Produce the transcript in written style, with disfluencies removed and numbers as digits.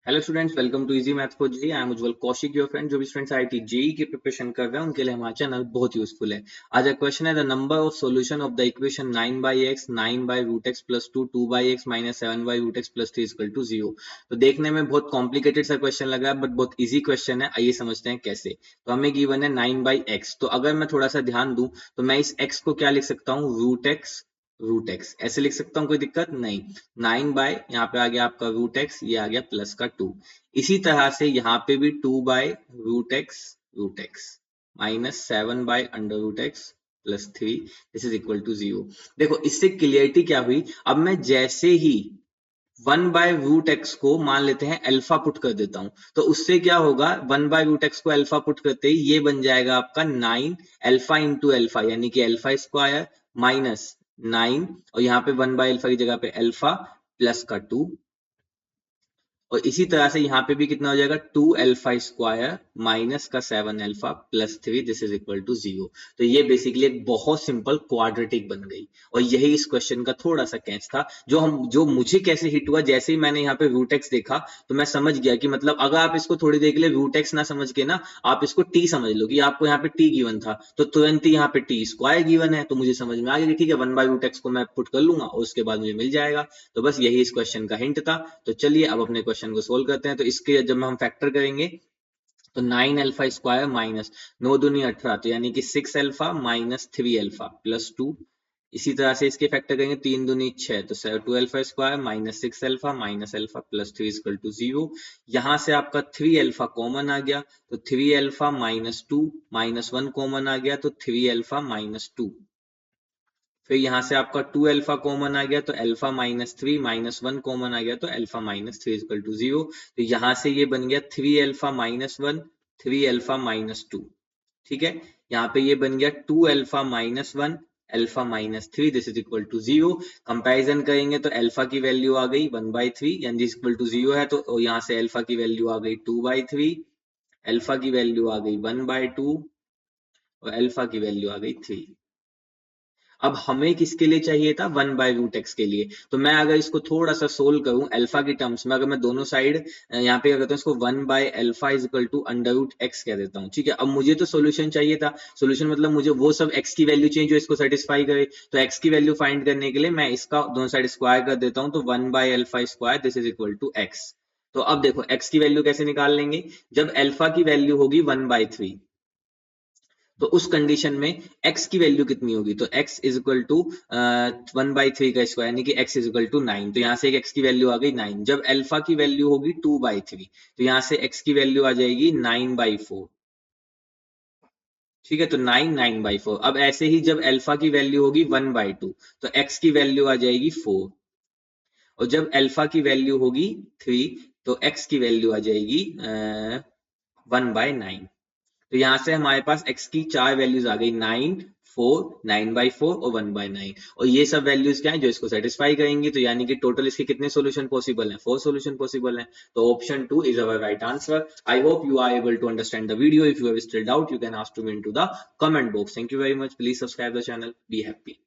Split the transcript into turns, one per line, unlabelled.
Hello students, welcome to easy math for JEE. I am Ujjwal Kaushik, your friend. जो भी students IIT JEE की preparation कर रहे हैं उनके लिए हमारा चैनल बहुत यूजफुल है। आज का क्वेश्चन है the number of solution of the equation 9/x 9/√x + 2 2/x - 7/√x + 3 = 0। तो देखने में बहुत कॉम्प्लिकेटेड सा क्वेश्चन लग रहा है बट बहुत इजी क्वेश्चन है। आइए समझते हैं कैसे। तो हमें गिवन है 9/x। तो अगर मैं थोड़ा सा ध्यान दूं तो मैं इस x को क्या लिख सकता हूँ, √x ऐसे लिख सकता हूँ, कोई दिक्कत नहीं। 9 यहाँ पे आ गया आपका √x, ये आ गया प्लस का 2। इसी तरह से यहाँ पे भी 2/√x -7/√x + 3 this is equal to 0। देखो इससे क्लियरिटी क्या हुई। अब मैं जैसे ही 1/√x को मान लेते हैं अल्फा पुट कर देता हूं, तो उससे क्या होगा, 1/√x को अल्फा पुट करते ही ये बन जाएगा आपका 9 अल्फा इंटू अल्फा, यानी कि अल्फा स्क्वायर -9, और यहाँ पे 1/अल्फा की जगह पे अल्फा प्लस का 2। और इसी तरह से यहाँ पे भी कितना हो जाएगा, 2 अल्फा स्क्वायर माइनस का 7 alpha plus 3 this is equal to 0। तो ये बेसिकली एक बहुत सिंपल क्वाड्रेटिक बन गई। और यही इस क्वेश्चन का थोड़ा सा कैच था, जो मुझे कैसे हिट हुआ। जैसे ही मैंने यहाँ पे √x देखा तो मैं समझ गया कि मतलब अगर आप इसको थोड़ी देर के लिए √x ना समझ के ना आप इसको t समझ लो कि आपको यहाँ पे t गिवन था, तो तुरंत ही यहाँ पे t स्क्वायर गिवन है, तो मुझे समझ में आ गया कि ठीक है 1/√x को मैं पुट कर लूंगा और उसके बाद मुझे मिल जाएगा। तो बस यही इस क्वेश्चन का हिंट था। तो चलिए अब अपने क्वेश्चन को सोल्व करते हैं। तो इसके जब हम फैक्टर करेंगे तो 9 अल्फा स्क्वायर माइनस 9 दूनी 18, तो यानी कि 6 अल्फा माइनस 3 अल्फा प्लस 2। इसी तरह से इसके फैक्टर करेंगे, 3 दूनी 6, तो 2 alpha square minus 6 alpha minus alpha plus 3 equal to 0। यहां से आपका 3 अल्फा कॉमन आ गया, तो 3 अल्फा माइनस 2 -1 कॉमन आ गया, तो 3 अल्फा माइनस 2। फिर यहाँ से आपका 2 अल्फा कॉमन आ गया, तो अल्फा -3 -1 कॉमन आ गया, तो अल्फा -3 इक्वल टू 0। तो यहाँ से ये बन गया 3 अल्फा -1 3 अल्फा -2। ठीक है, यहाँ पे ये बन गया 2 alpha -1 alpha -3 this is equal to 0। Comparison करेंगे तो अल्फा की वैल्यू आ गई 1/3 यानी दिस इक्वल टू 0 है, तो यहाँ से अल्फा की वैल्यू आ गई 2/3, अल्फा की वैल्यू आ गई 1/2 और अल्फा की वैल्यू आ गई 3। अब हमें किसके लिए चाहिए था, 1/√x के लिए। तो मैं अगर इसको थोड़ा सा सोल्व करूं अल्फा की टर्म्स में, अगर मैं दोनों साइड यहाँ पे क्या करता हूँ, इसको 1/अल्फा इज इक्वल टू √x कह देता हूँ। ठीक है, अब मुझे तो सोल्यूशन चाहिए था। सोल्यूशन मतलब मुझे वो सब x की वैल्यू चाहिए जो इसको सेटिस्फाई करे। तो x की वैल्यू फाइंड करने के लिए मैं इसका दोनों साइड स्क्वायर कर देता हूँ, तो 1/अल्फा square this is equal to x। तो अब देखो x की वैल्यू कैसे निकाल लेंगे, जब अल्फा की वैल्यू होगी 1/3, तो उस कंडीशन में x की वैल्यू कितनी होगी, तो x इज इक्वल टू 1/3 का स्क्वायर, यानी कि x इज इक्वल टू 9। तो यहाँ से एक x की वैल्यू आ गई 9। जब अल्फा की वैल्यू होगी 2/3, तो यहाँ से x की वैल्यू आ जाएगी 9/4। ठीक है, तो 9 अब ऐसे ही जब अल्फा की वैल्यू होगी 1/2, तो x की वैल्यू आ जाएगी 4। और जब अल्फा की वैल्यू होगी 3, तो x की वैल्यू आ जाएगी 1/9। तो यहाँ से हमारे पास x की चार वैल्यूज आ गई, 9, 4, 9/4 और 1/9। और ये सब वैल्यूज क्या है जो इसको सेटिस्फाई करेंगी। तो यानी कि टोटल इसके कितने सॉल्यूशन पॉसिबल हैं, 4 सॉल्यूशन पॉसिबल हैं। तो option 2 is our right answer. I hope you are able to understand the video. If you have still doubt you can ask to me into the comment box. Thank you very much. Please subscribe the channel. Be happy.